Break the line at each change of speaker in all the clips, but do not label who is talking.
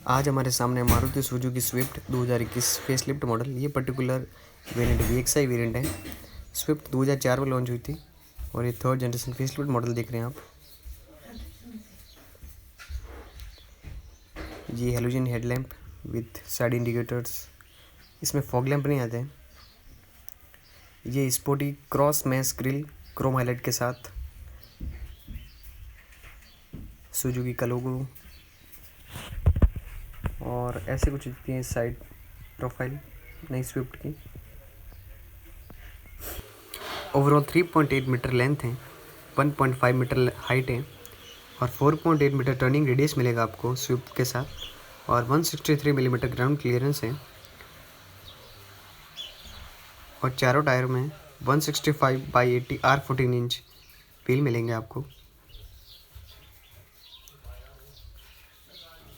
आज हमारे सामने Maruti Suzuki Swift 2021 facelift model. ये पर्टिकुलर वेरिएंट VXI वेरिएंट है। स्विफ्ट 2004 में लॉन्च हुई थी और ये थर्ड जनरेशन फेसलिफ्ट मॉडल देख रहे हैं आप। ये halogen headlamp with side indicators, इसमें फॉग लैंप नहीं आते हैं। ये sporty cross mesh grill chrome highlight के साथ, सुजुकी का लोगो और ऐसे कुछ दिखती है साइड प्रोफाइल नई स्विफ्ट की। ओवरऑल 3.8 मीटर लेंथ है, 1.5 मीटर हाइट है और 4.8 मीटर टर्निंग रेडियस मिलेगा आपको स्विफ्ट के साथ और 163 मिलीमीटर ग्राउंड क्लियरेंस है और चारों टायर में 165/80 R14 इंच व्हील मिलेंगे आपको।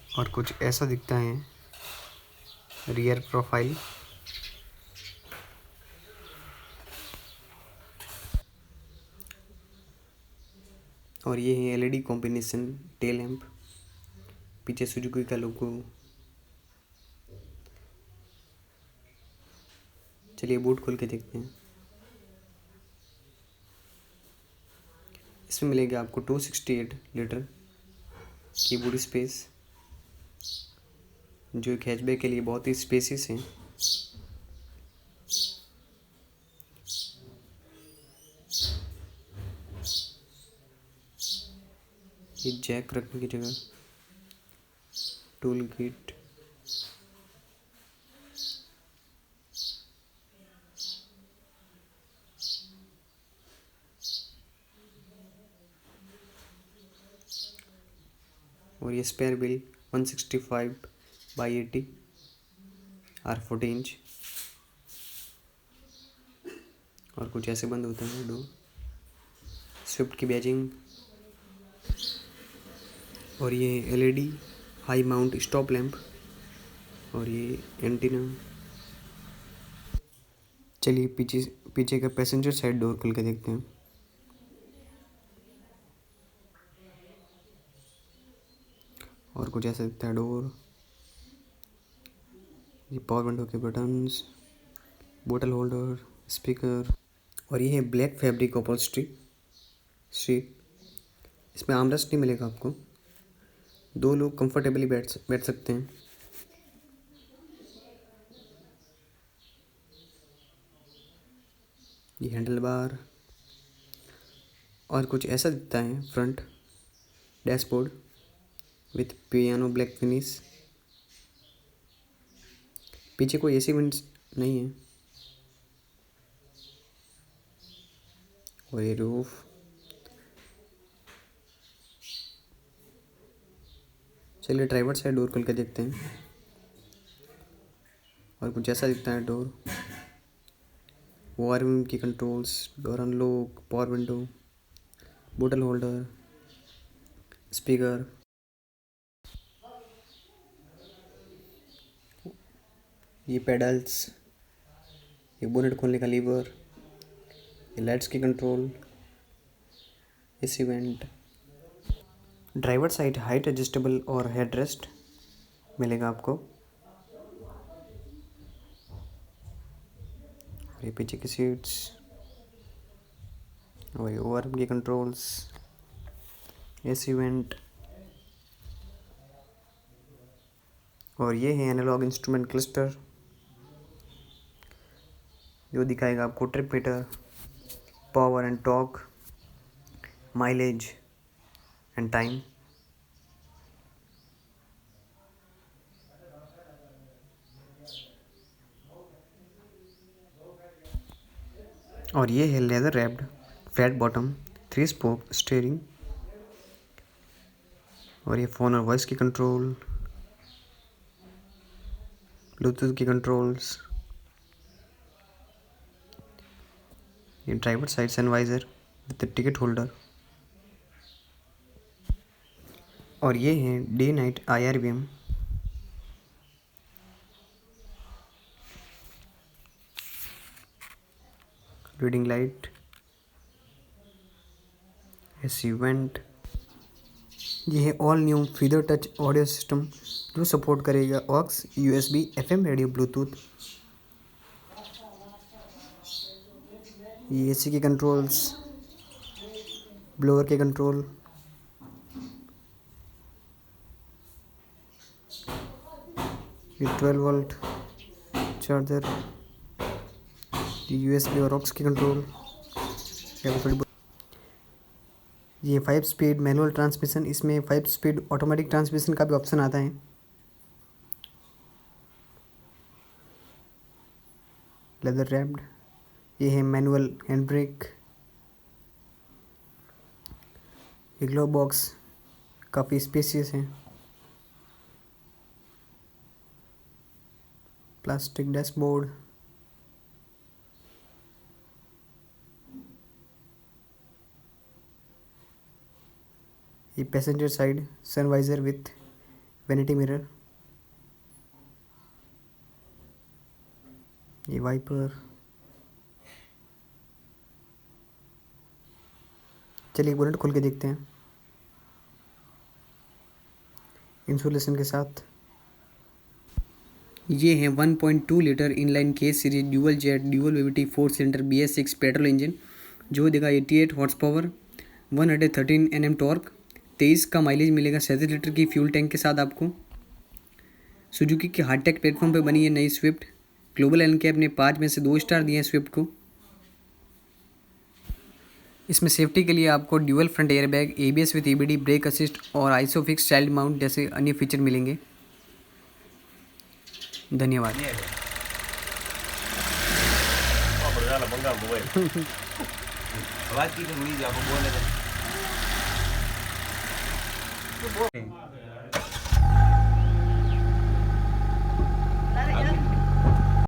और कुछ ऐसा दिखता है रियर प्रोफाइल। और ये है LED कॉम्बिनेशन टेल लैंप, पीछे सुजुकी का लोगो। चलिए बूट खोल के देखते हैं। इसमें मिलेगा आपको 268 लीटर की बूट स्पेस, जो एक हैचबैक के लिए बहुत ही स्पेसियस है। ये जैक रखने की जगह, टूल किट, और ये स्पेयर व्हील 165/80 R14 इंच। और कुछ ऐसे बंद होता है डोर। स्विफ्ट की बैजिंग और ये LED high mount stop lamp और ये एंटीना। चलिए पीछे का पैसेंजर साइड डोर खोल के देखते हैं। और कुछ ऐसा दिखता है डोर। ये पावर विंडो के बटन्स, बोतल होल्डर, स्पीकर और ये है ब्लैक फैब्रिक अपहोल्स्ट्री सीट। इसमें आर्मरेस्ट नहीं मिलेगा आपको, दो लोग कंफर्टेबली बैठ सकते हैं। ये हैंडल बार और कुछ ऐसा दिखता है front dashboard with piano black finish. पीछे कोई AC वेंट्स नहीं है। और ये रूफ, चलिए ड्राइवर साइड डोर खोल के देखते हैं। और कुछ ऐसा दिखता है डोर। वायरिंग की controls, door unlock, power window, बोतल होल्डर, स्पीकर। ये पेडल्स, ये बोनेट खोलने का लीवर, ये लाइट्स की control, AC went. Driver side height adjustable और हेड रेस्ट मिलेगा आपको। और ये पीछे की सीट्स और ये ओआरएम की कंट्रोल्स, AC वेंट। और ये है एनालॉग इंस्ट्रूमेंट क्लस्टर, जो दिखाएगा आपको trip meter, power and torque, mileage and time. और ये है leather wrapped flat bottom 3 spoke steering. और ये फ़ोन और वॉइस की कंट्रोल, ब्लूटूथ की कंट्रोल्स, ये driver side sunvisor with ticket holder. और ये है day night IRBM, reading light, AC vent. ये है all new feather touch audio system जो सपोर्ट करेगा aux, USB, FM, radio, Bluetooth. ये AC के कंट्रोल्स, ब्लोअर के कंट्रोल, ये 12 वोल्ट चार्जर, ये USB और ऑक्स के कंट्रोल। ये 5 स्पीड मैनुअल ट्रांसमिशन, इसमें 5 स्पीड ऑटोमेटिक ट्रांसमिशन का भी ऑप्शन आता है। लेदर रैप्ड, ये है मैनुअल हैंड ब्रेक। ये ग्लो बॉक्स काफ़ी स्पेसियस है। प्लास्टिक डैशबोर्ड, ये passenger side sun visor with vanity mirror, ये वाइपर। चलिए बोनेट खोल के देखते हैं इंसुलेशन के साथ। ये है 1.2 litre inline case series dual jet dual VVT 4 cylinder BS6 petrol engine जो देगा 88 हॉर्स पावर, 113 Nm टॉर्क, 23 का माइलेज मिलेगा 37 लीटर की फ्यूल टैंक के साथ आपको। सुजुकी की हार्टेक प्लेटफॉर्म पे बनी है नई स्विफ्ट। ग्लोबल NCAP ने 5 में से 2 स्टार दिए हैं स्विफ्ट को। इसमें सेफ्टी के लिए आपको dual front airbag, ABS with EBD, brake assist और आइसोफिक्स चाइल्ड माउंट जैसे अन्य फीचर मिलेंगे। धन्यवाद।
आवाज की बोले